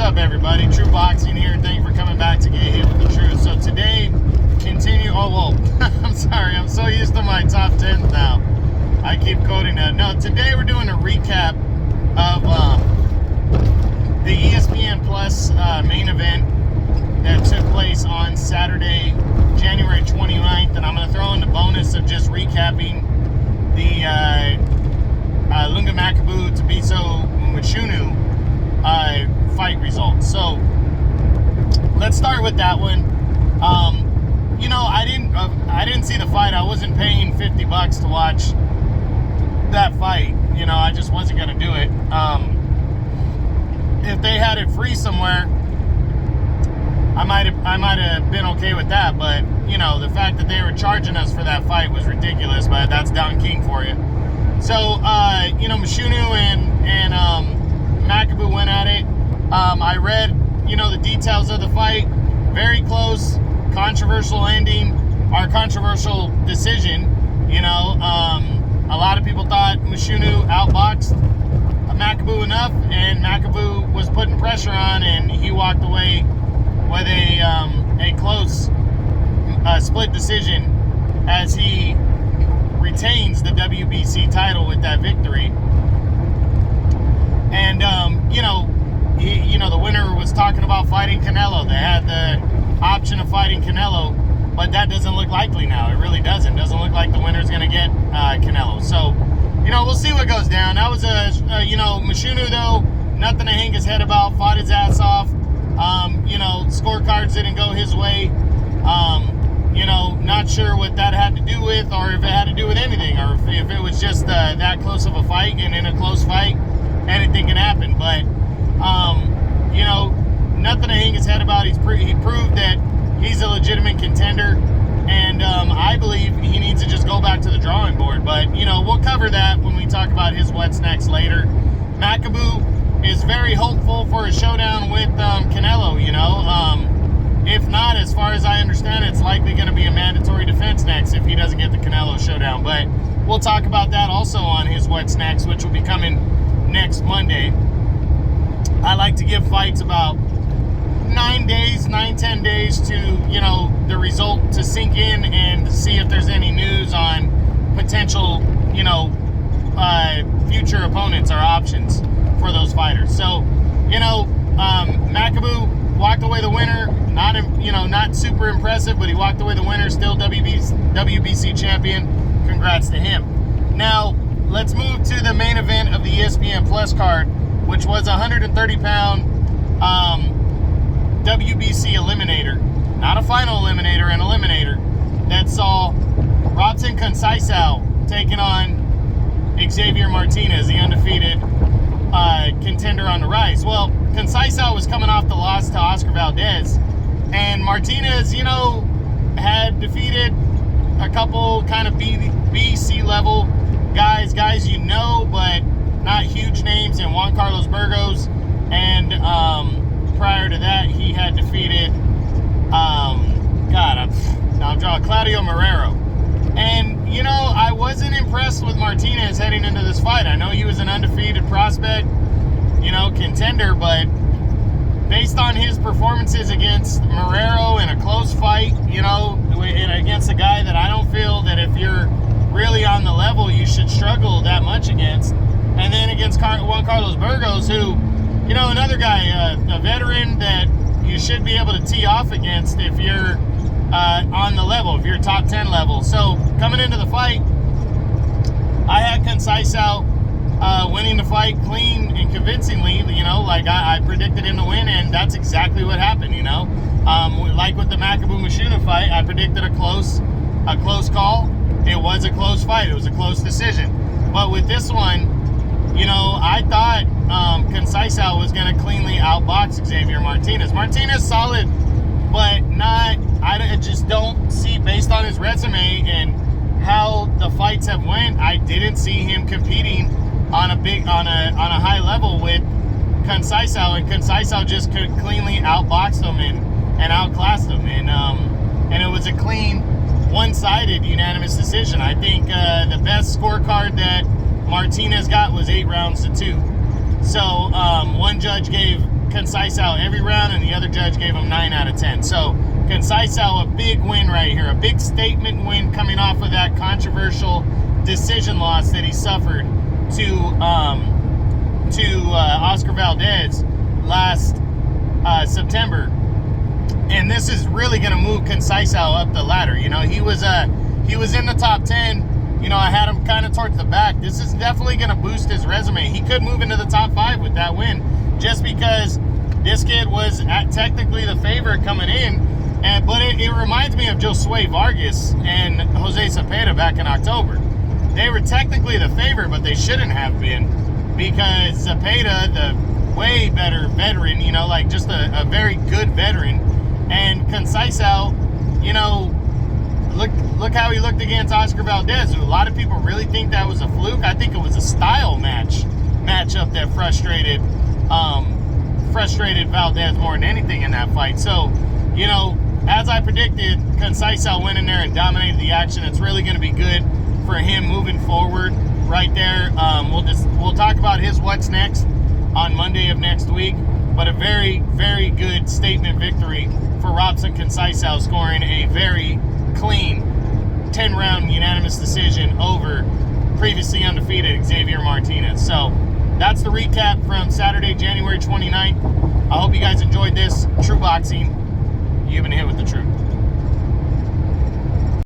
up, everybody? True Boxing here. Thank you for coming back to Get Hit with the Truth. So today, I'm sorry. I'm so used to my top 10s now. I keep quoting that. No, today we're doing a recap of the ESPN Plus main event that took place on Saturday, January 29th. And I'm going to throw in the bonus of just recapping the Lunga Makabu to Biso Mchunu fight results. So let's start with that one. I didn't see the fight. I wasn't paying $50 to watch that fight. I just wasn't gonna do it. If they had it free somewhere, I might have been okay with that. But the fact that they were charging us for that fight was ridiculous. But that's Don King for you. So Mchunu and Makabu went at it. I read the details of the fight. Very close, controversial ending, or controversial decision. A lot of people thought Mchunu outboxed Makabu enough, and Makabu was putting pressure on, and he walked away with a close split decision as he retains the WBC title with that victory. And the winner was talking about fighting Canelo. They had the option of fighting Canelo, but that doesn't look likely now. It really doesn't. Doesn't look like the winner's going to get Canelo. So, we'll see what goes down. That was Mchunu, though, nothing to hang his head about. Fought his ass off. Scorecards didn't go his way. Not sure what that had to do with, or if it had to do with anything, or if it was just that close of a fight, and in a close fight, anything can happen. But, nothing to hang his head about. He proved that he's a legitimate contender, and I believe he needs to just go back to the drawing board. But, we'll cover that when we talk about his what's next later. Makabu is very hopeful for a showdown with Canelo, if not, as far as I understand, it's likely going to be a mandatory defense next if he doesn't get the Canelo showdown. But we'll talk about that also on his what's next, which will be coming next Monday. I like to give fights about 10 days to, the result to sink in and see if there's any news on potential, future opponents or options for those fighters. So, Makabu walked away the winner. Not super impressive, but he walked away the winner. Still WBC champion. Congrats to him. Now, let's move to the main event of the ESPN Plus card, which was a 130-pound WBC eliminator. Not a final eliminator, an eliminator. That saw Robson Conceicao taking on Xavier Martinez, the undefeated contender on the rise. Well, Conceicao was coming off the loss to Oscar Valdez, and Martinez, had defeated a couple kind of B, C level guys, but not huge names, in Juan Carlos Burgos, and prior to that, he had defeated, I'm drawing Claudio Marrero. And, I wasn't impressed with Martinez heading into this fight. I know he was an undefeated prospect, contender, but based on his performances against Marrero in a close fight, and against a guy that I don't feel that if you're really on the level, you should struggle that much against. And then against Juan Carlos Burgos, who, another guy, a veteran that you should be able to tee off against if you're on the level, if you're top 10 level. So coming into the fight, I had Conceicao winning the fight clean and convincingly, I predicted him to win, and that's exactly what happened, like with the Makabu Mchunu fight, I predicted a close call. It was a close fight. It was a close decision. But with this one, I thought Conceicao was going to cleanly outbox Xavier Martinez. Martinez solid, but not. I just don't see, based on his resume and how the fights have went, I didn't see him competing on a high level with Conceicao, and Conceicao just could cleanly outbox him and outclass him, and it was a clean, one-sided unanimous decision. I think the best scorecard that Martinez got was 8 rounds to 2. So one judge gave Conceicao every round, and the other judge gave him 9 out of 10. So Conceicao, a big win right here, a big statement win coming off of that controversial decision loss that he suffered to Oscar Valdez last September. And this is really going to move Conceicao up the ladder. You know, he was in the top 10. You know, I had him kind of towards the back. This is definitely going to boost his resume. He could move into the top 5 with that win, just because this kid was technically the favorite coming in. But it reminds me of Josue Vargas and Jose Cepeda back in October. They were technically the favorite, but they shouldn't have been, because Cepeda, the way better veteran, you know, like just a very good veteran, and Conceicao, you know, look how he looked against Oscar Valdez, who a lot of people really think that was a fluke. I think it was a style matchup that frustrated Valdez more than anything in that fight. So, you know, as I predicted, Conceicao went in there and dominated the action. It's really going to be good for him moving forward right there. We'll talk about his what's next on Monday of next week, but a very, very good statement victory for Robson Conceicao, scoring a very clean 10-round unanimous decision over previously undefeated Xavier Martinez. So that's the recap from Saturday, January 29th. I hope you guys enjoyed this. True Boxing, you've been hit with the truth.